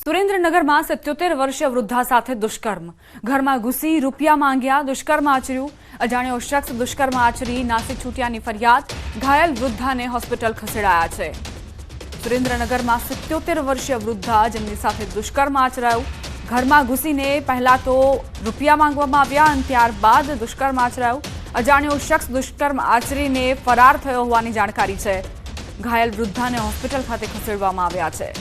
સુરેન્દ્રનગરમાં 77 વર્ષીય વૃદ્ધા સાથે દુષ્કર્મ, ઘરમાં ઘૂસી રૂપિયા માંગ્યા, દુષ્કર્મ આચર્યું, અજાણ્યો શખ્સ દુષ્કર્મ આચરી નાસી છૂટ્યાની ફરિયાદ, ઘાયલ વૃદ્ધાને હોસ્પિટલ ખસેડાયા છે। સુરેન્દ્રનગરમાં 77 વર્ષીય વૃદ્ધા જેમની સાથે દુષ્કર્મ આચરાયું, ઘરમાં ઘૂસીને પહેલા તો રૂપિયા માંગવામાં આવ્યા અને ત્યારબાદ દુષ્કર્મ આચરાયું, અજાણ્યો શખ્સ દુષ્કર્મ આચરીને ફરાર થયો હોવાની જાણકારી છે। ઘાયલ વૃદ્ધાને હોસ્પિટલ ખાતે ખસેડવામાં આવ્યા છે।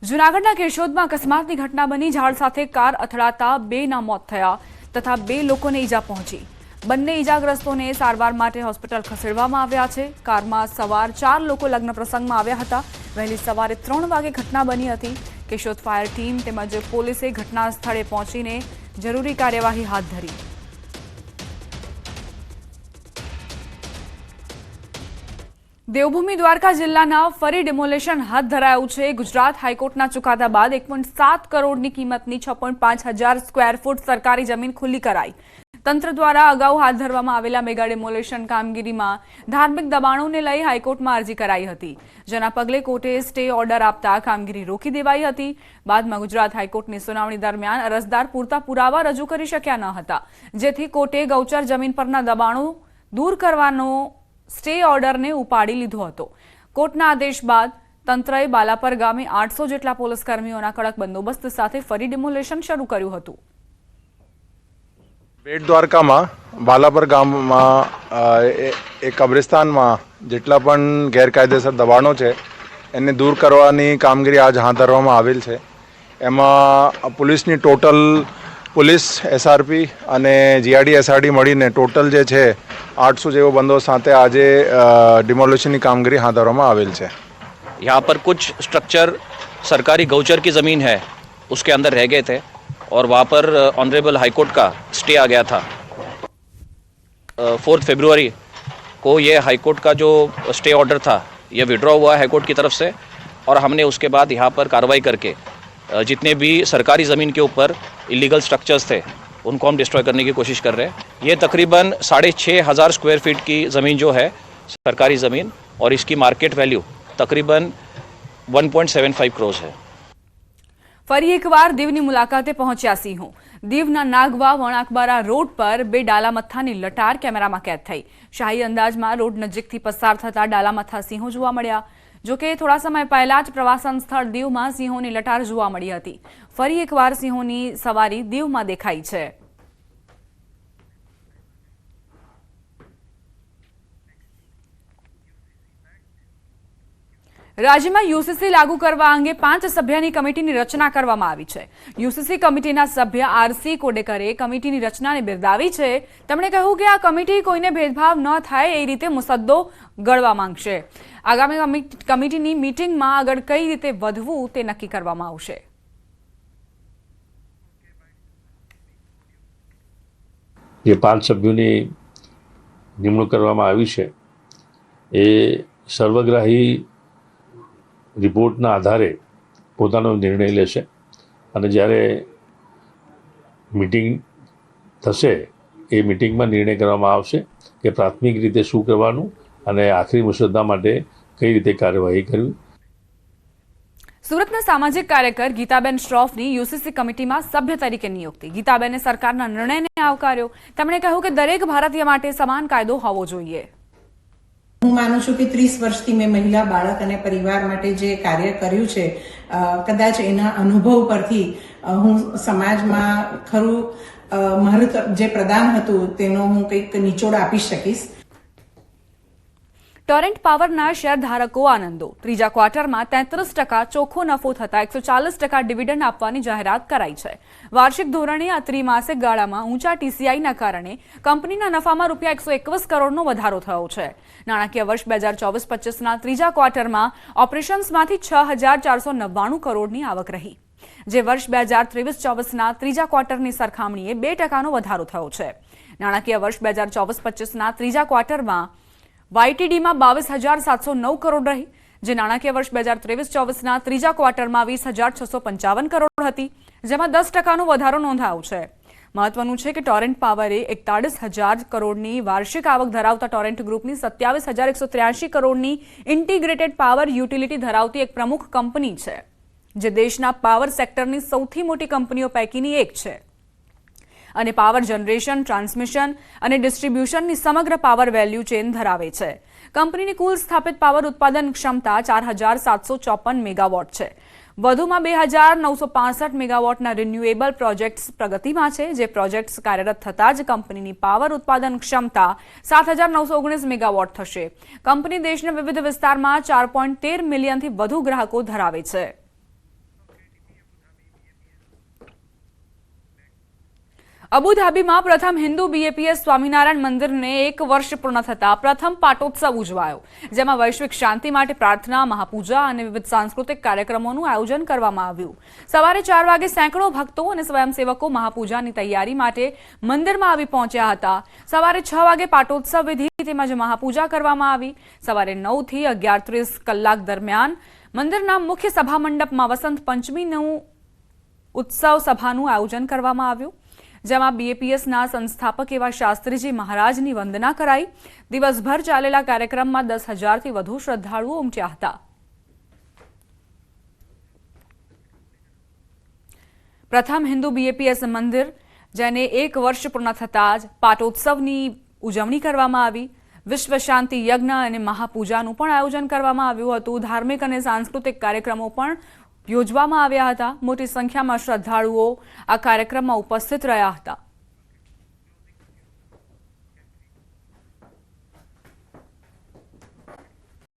જૂનાગઢના કેશોદમાં અકસ્માતની ઘટના બની, ઝાડ સાથે કાર અથડાતા 2ના મોત થયા તથા 2 લોકોને ઈજા પહોંચી। બંને ઈજાગ્રસ્તોને સારવાર માટે હોસ્પિટલ ખસેડવામાં આવ્યા છે। કારમાં સવાર 4 લોકો લગ્ન પ્રસંગમાં આવ્યા હતા। વહેલી સવારે 3 વાગે ઘટના બની હતી। કેશોદ ફાયર ટીમ તેમજ પોલીસે ઘટના સ્થળે પહોંચીને જરૂરી કાર્યવાહી હાથ ધરી। દેવભૂમિ દ્વારકા જિલ્લાના ફરી ડિમોલેશન હાથ ધરાયું છે। ગુજરાત હાઈકોર્ટના ચુકાદા બાદ 1.7 કરોડની કિંમતની 6.5 હજાર સ્ક્વેર ફૂટ સરકારી જમીન ખુલ્લી કરાઈ। તંત્ર દ્વારા અગાઉ હાથ ધરવામાં આવેલા મેગા ડિમોલેશન કામગીરીમાં ધાર્મિક દબાણોને લઈ હાઈકોર્ટમાં અરજી કરાઈ હતી, જેના પગલે કોર્ટે સ્ટે ઓર્ડર આપતા કામગીરી રોકી દેવાઈ હતી। બાદમાં ગુજરાત હાઈકોર્ટની સુનાવણી દરમિયાન અરજદાર પૂરતા પુરાવા રજૂ કરી શક્યા ન હતા, જેથી કોર્ટે ગૌચર જમીન પરના દબાણો દૂર કરવાનો સ્ટે ઓર્ડરને ઉપાડી લીધો હતો। કોર્ટના આદેશ બાદ તંત્રએ બાલાપર ગામે 800 જેટલા પોલીસ કર્મીઓના કડક બંદોબસ્ત સાથે ફરી ડિમોલેશન શરૂ કર્યું હતું। બેટ દ્વારકામાં બાલાપર ગામમાં એક કબ્રિસ્તાનમાં જેટલા પણ ગેરકાયદેસર દબાણો છે એને દૂર કરવાની કામગીરી આજ હાથ ધરવામાં આવેલ છે। એમાં પોલીસની ટોટલ पुलिस एसआरपी અને જીઆરડી એસઆરડી મળીને ટોટલ જે છે 800 જેવો બંદોબસ્ત સાથે આજે डिमोलिशन की कामगिरी हाथ धरવામાં आवेल છે। यहाँ पर कुछ स्ट्रक्चर सरकारी गौचर की ज़मीन है उसके अंदर रह गए थे और वहाँ पर ऑनरेबल हाईकोर्ट का स्टे आ गया था। 4 फरवरी को ये हाईकोर्ट का जो स्टे ऑर्डर था ये विड्रॉ हुआ हाईकोर्ट की तरफ से और हमने उसके बाद यहाँ पर कार्रवाई करके जितने भी सरकारी ज़मीन के ऊपर इलीगल स्ट्रक्चर्स थे उनको हम डिस्ट्रॉय करने की कोशिश कर रहे हैं। ये तकरीबन 6,500 स्क्वायर फीट की ज़मीन जो है सरकारी ज़मीन और इसकी मार्केट वैल्यू तकरीबन 1.75 करोड़ है। ફરી એકવાર દીવની મુલાકાતે પહોંચ્યા સિંહો। દીવના નાગવા વણાકબારા રોડ પર 2 ડાલામથ્થાની લટાર કેમેરામાં કેદ થઈ। શાહી અંદાજમાં રોડ નજીકથી પસાર થતા ડાલામથ્થા સિંહો જોવા મળ્યા। જોકે થોડા સમય પહેલા જ પ્રવાસન સ્થળ દીવમાં સિંહોની લટાર જોવા મળી હતી। ફરી એકવાર સિંહોની સવારી દીવમાં દેખાઈ છે। રાજ્યમાં યુસીસી લાગુ કરવા અંગે 5 સભ્યની કમિટીની રચના કરવામાં આવી છે। યુસીસી કમિટીના સભ્ય આરસી કોડેકરે કમિટીની રચનાને બિરદાવી છે। તેમણે કહ્યું કે આ કમિટી કોઈને ભેદભાવ ન થાય એ રીતે મુસદ્દો ગળવા માંગશે। આગામી કમિટીની મીટિંગમાં આગળ કઈ રીતે વધવું તે નક્કી કરવામાં આવશે। જે 5 સભ્યોની નિમણૂક કરવામાં આવી છે એ સર્વગ્રાહી રિપોર્ટના આધારે પોતાનો નિર્ણય લેશે અને જ્યારે મીટિંગ થશે એ મીટિંગમાં નિર્ણય કરવામાં આવશે કે પ્રાથમિક રીતે શું કરવાનું અને આખરી મુસદ્દા માટે કઈ રીતે કાર્યવાહી કરવી। સુરતના સામાજિક કાર્યકર ગીતાબેન શ્રોફની યુસીસી કમિટીમાં સભ્ય તરીકે નિયુક્તિ। ગીતાબેને સરકારના નિર્ણયને આવકાર્યો। તેમણે કહ્યું કે દરેક ભારતીય માટે સમાન કાયદો હોવો જોઈએ। હું માનું છું કે 30 વર્ષથી મેં મહિલા, બાળક અને પરિવાર માટે જે કાર્ય કર્યું છે કદાચ એના અનુભવ પરથી હું સમાજમાં ખરું મારું જે પ્રદાન હતું તેનો હું કંઈક નિચોડ આપી શકીશ। ટોરેન્ટ પાવરના શેરધારકો આનંદો। ત્રીજા ક્વાર્ટરમાં 33% ચોખ્ખો નફો થતા 140% ડિવિડન્ડ આપવાની જાહેરાત કરાઈ છે। વાર્ષિક ધોરણે આ ત્રિમાસિક ગાળામાં ઊંચા ટીસીઆઈના કારણે કંપનીના નફામાં ₹121 કરોડનો વધારો થયો છે। નાણાકીય વર્ષ 2024-25ના ત્રીજા ક્વાર્ટરમાં ઓપરેશન્સમાંથી 6,499 કરોડની આવક રહી, જે વર્ષ 2023-24ના ત્રીજા ક્વાર્ટરની સરખામણીએ 2%નો વધારો થયો છે। નાણાકીય વર્ષ 2024-25ના ત્રીજા ક્વાર્ટરમાં વાયટીડીમાં 22,709 કરોડ રહી, જે નાણાકીય વર્ષ 2023-24ના ત્રીજા ક્વાર્ટરમાં 20,655 કરોડ હતી, જેમાં 10%નો વધારો નોંધાયો છે। મહત્વનું છે કે ટોરેન્ટ પાવર એ 41,000 કરોડની વાર્ષિક આવક ધરાવતા ટોરેન્ટ ગ્રુપની 27,183 કરોડની ઇન્ટિગ્રેટેડ પાવર યુટિલિટી ધરાવતી એક પ્રમુખ કંપની છે, જે દેશના પાવર સેક્ટરની સૌથી મોટી કંપનીઓ પૈકીની એક છે અને પાવર જનરેશન, ટ્રાન્સમિશન અને ડિસ્ટ્રીબ્યુશનની સમગ્ર પાવર વેલ્યુ ચેન ધરાવે છે. કંપનીની કુલ સ્થાપિત પાવર ઉત્પાદન ક્ષમતા 4,754 મેગાવોટ છે. વધુમાં 2,965 મેગાવોટના રિન્યુએબલ પ્રોજેક્ટ્સ પ્રગતિમાં છે, જે પ્રોજેક્ટ્સ કાર્યરત થતાં જ કંપનીની પાવર ઉત્પાદન ક્ષમતા 7,919 મેગાવોટ થશે. કંપની દેશના વિવિધ વિસ્તારમાં 4.13 મિલિયનથી વધુ ગ્રાહકો ધરાવે છે. અબુધાબીમાં પ્રથમ હિન્દુ BAPS સ્વામિનારાયણ મંદિરને 1 વર્ષ પૂર્ણ થતા પ્રથમ પાટોત્સવ ઉજવાયો, જેમાં વૈશ્વિક શાંતિ માટે પ્રાર્થના, મહાપૂજા અને વિવિધ સાંસ્કૃતિક કાર્યક્રમોનું આયોજન કરવામાં આવ્યું. સવારે 4 વાગે સેંકડો ભક્તો અને સ્વયંસેવકો મહાપૂજાની તૈયારી માટે મંદિરમાં આવી પહોંચ્યા હતા. સવારે 6 વાગે પાટોત્સવ વિધિ તેમજ મહાપૂજા કરવામાં આવી. સવારે 9 થી 11:30 કલાક દરમિયાન મંદિરના મુખ્ય સભા મંડપમાં વસંત પંચમીનું ઉત્સવ સભાનું આયોજન કરવામાં આવ્યું, જેમાં BAPSના સંસ્થાપક એવા શાસ્ત્રીજી મહારાજની વંદના કરાઈ. દિવસભર ચાલેલા કાર્યક્રમમાં 10,000થી વધુ શ્રદ્ધાળુઓ ઉમટ્યા હતા. પ્રથમ હિન્દુ BAPS મંદિર, જેને 1 વર્ષ પૂર્ણ થતાં જ પાટોત્સવની ઉજવણી કરવામાં આવી. વિશ્વ શાંતિ યજ્ઞ અને મહાપૂજાનું પણ આયોજન કરવામાં આવ્યું હતું. ધાર્મિક અને સાંસ્કૃતિક કાર્યક્રમો પણ યોજવામાં આવ્યા હતા. મોટી સંખ્યામાં શ્રદ્ધાળુઓ આ કાર્યક્રમમાં ઉપસ્થિત રહ્યા હતા.